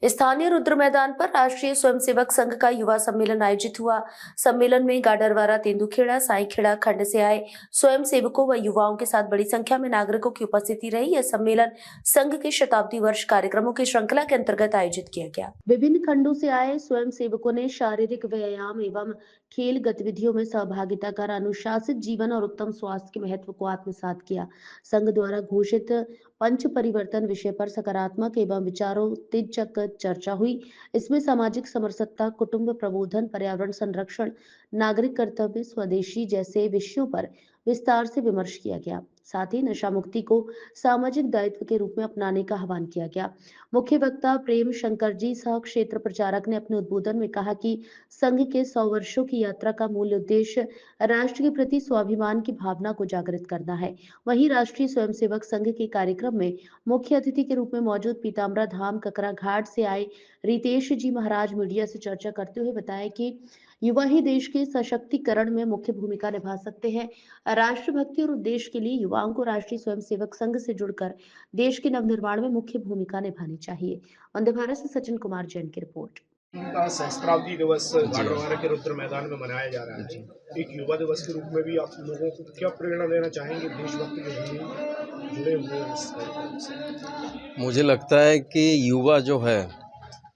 स्थानीय रुद्र मैदान पर राष्ट्रीय स्वयंसेवक संघ का युवा सम्मेलन आयोजित हुआ। सम्मेलन में गाडरवारा, तेंदुखेड़ा, साईखेड़ा खंड से आए स्वयंसेवकों व युवाओं के साथ बड़ी संख्या में नागरिकों की उपस्थिति रही। यह सम्मेलन संघ के शताब्दी वर्ष कार्यक्रमों की श्रृंखला के अंतर्गत आयोजित किया गया। विभिन्न खंडों से आए स्वयंसेवकों ने शारीरिक व्यायाम एवं खेल गतिविधियों में सहभागिता कर अनुशासित जीवन और उत्तम स्वास्थ्य के महत्व को आत्मसात किया। संघ द्वारा घोषित पंच परिवर्तन विषय पर सकारात्मक एवं विचारोत्तेजक चर्चा हुई। इसमें सामाजिक समरसता, कुटुंब प्रबोधन, पर्यावरण संरक्षण, नागरिक कर्तव्य, स्वदेशी जैसे विषयों पर विस्तार से विमर्श किया गया। साथ ही नशा मुक्ति को सामाजिक दायित्व के रूप में अपनाने का आह्वान किया गया। मुख्य वक्ता प्रेम शंकर जी सह क्षेत्र प्रचारक ने अपने उद्बोधन में कहा कि संघ के 100 वर्षों की यात्रा का मूल उद्देश्य राष्ट्र के प्रति स्वाभिमान की भावना को जागृत करना है। वहीं राष्ट्रीय स्वयंसेवक संघ के कार्यक्रम में मुख्य अतिथि के रूप में मौजूद पीताम्बरा धाम ककरा घाट से आए रितेश जी महाराज मीडिया से चर्चा करते हुए बताया कि युवा ही देश के सशक्तिकरण में मुख्य भूमिका निभा सकते हैं। राष्ट्रभक्ति और उद्देश्य के लिए युवाओं को राष्ट्रीय स्वयंसेवक संघ से जुड़कर देश के नवनिर्माण में मुख्य भूमिका निभानी चाहिए। वंदे भारत से सचिन कुमार जैन की रिपोर्ट। का सहस्त्राब्दी दिवस गाडरवारा के रुद्र मैदान में मनाया जा रहा है। एक युवा दिवस के रूप में भी आप लोगों को क्या प्रेरणा देना चाहेंगे देशभक्ति के लिए जुड़े हुए इस कार्यक्रम से? मुझे लगता है कि युवा जो है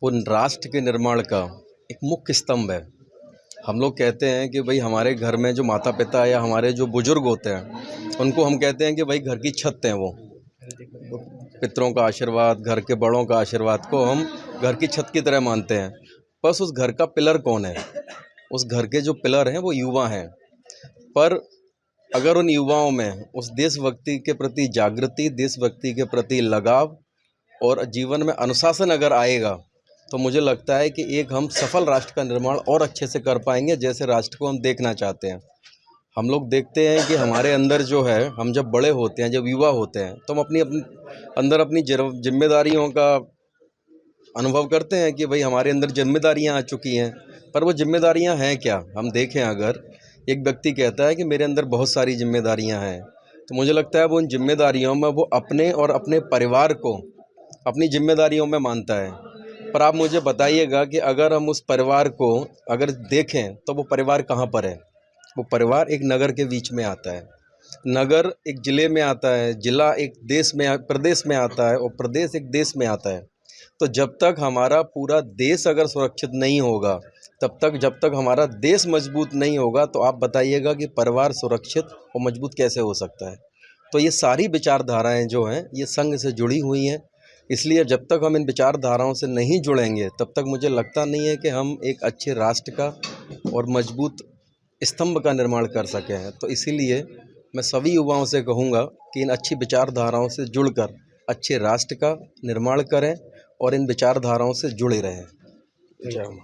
वो राष्ट्र के निर्माण का एक मुख्य स्तंभ है। हम लोग कहते हैं कि भाई हमारे घर में जो माता पिता या हमारे जो बुजुर्ग होते हैं उनको हम कहते हैं कि भाई घर की छत हैं। वो पितरों का आशीर्वाद, घर के बड़ों का आशीर्वाद को हम घर की छत की तरह मानते हैं। बस उस घर का पिलर कौन है? उस घर के जो पिलर हैं वो युवा हैं। पर अगर उन युवाओं में उस देशभक्ति के प्रति जागृति, देशभक्ति के प्रति लगाव और जीवन में अनुशासन अगर आएगा तो मुझे लगता है कि एक हम सफल राष्ट्र का निर्माण और अच्छे से कर पाएंगे, जैसे राष्ट्र को हम देखना चाहते हैं। हम लोग देखते हैं कि हमारे अंदर जो है, हम जब बड़े होते हैं, जब युवा होते हैं, तो हम अपनी अंदर अपनी जिम्मेदारियों का अनुभव करते हैं कि भाई हमारे अंदर जिम्मेदारियां आ चुकी हैं। पर वो जिम्मेदारियां हैं क्या? हम देखें, अगर एक व्यक्ति कहता है कि मेरे अंदर बहुत सारी जिम्मेदारियां हैं, तो मुझे लगता है वो उन जिम्मेदारियों में वो अपने और अपने परिवार को अपनी जिम्मेदारियों में मानता है। पर आप मुझे बताइएगा कि अगर हम उस परिवार को अगर देखें तो वो परिवार कहाँ पर है? वो परिवार एक नगर के बीच में आता है, नगर एक ज़िले में आता है, ज़िला एक प्रदेश में आता है और प्रदेश एक देश में आता है। तो जब तक हमारा पूरा देश अगर सुरक्षित नहीं होगा, जब तक हमारा देश मजबूत नहीं होगा, तो आप बताइएगा कि परिवार सुरक्षित और मजबूत कैसे हो सकता है? तो ये सारी विचारधाराएं जो हैं ये संघ से जुड़ी हुई हैं। इसलिए जब तक हम इन विचारधाराओं से नहीं जुड़ेंगे तब तक मुझे लगता नहीं है कि हम एक अच्छे राष्ट्र का और मजबूत स्तंभ का निर्माण कर सके हैं। तो इसीलिए मैं सभी युवाओं से कहूँगा कि इन अच्छी विचारधाराओं से जुड़कर अच्छे राष्ट्र का निर्माण करें और इन विचारधाराओं से जुड़े रहें। जय मां।